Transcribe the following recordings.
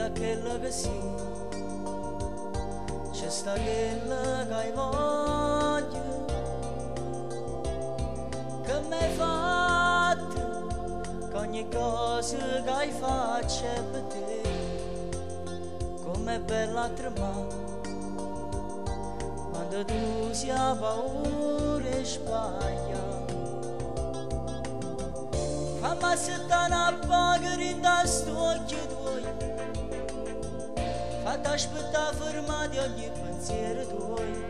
a quella che sì, c'è sta quella che hai voglia, che mi hai fatto, che ogni cosa che hai fatto è per te, com'è bella a tremare, quando tu si ha paura e sbaglia. Fammi settare a pagare in sto occhio tuoi, fatti aspettare fermati ogni pensiero tuoi,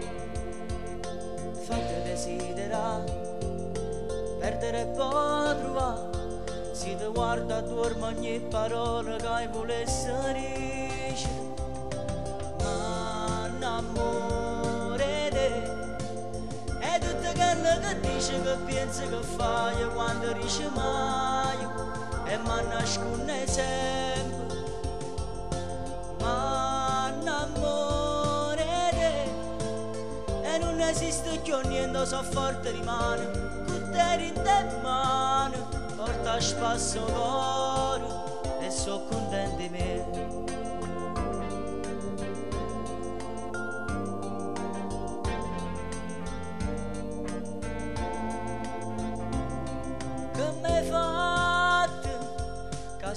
fatti desiderare, perdere e poi trovare, si ti guarda attorno ogni parola che hai volessi dire, ma amore te. E tutto quello che dici, che pensi, che fai quando dici mai, e mi nasconde sempre, ma amore te. E non esiste più niente, so forte rimane, con te in te mano, porta a spasso cuore e so contento di me.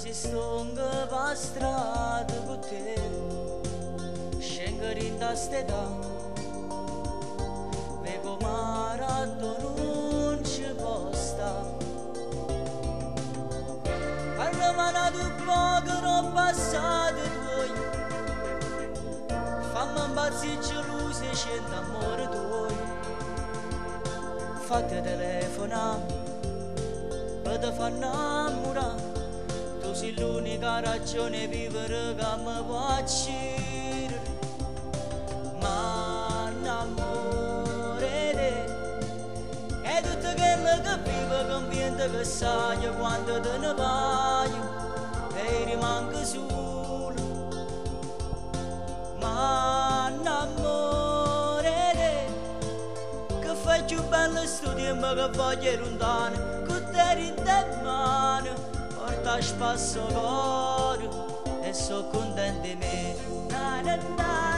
Si stonga per strada con te, scengere in tastetta, vedo marato non ci può stare. Parlami tu poco non passato tuoi, fammi impazzire gelosi e scende amore tuoi, fatti telefonare, per te far innamorare. Tu sei l'unica ragione di vivere che mi può accire, ma amore te. E tutto quello che vivo conviene che sai quando te ne vai e rimango solo, ma amore te. Che fai più bello sto tempo che voglio lontano, con te in te mano, porta a spasso cuore e so contento di me. Na, na, na.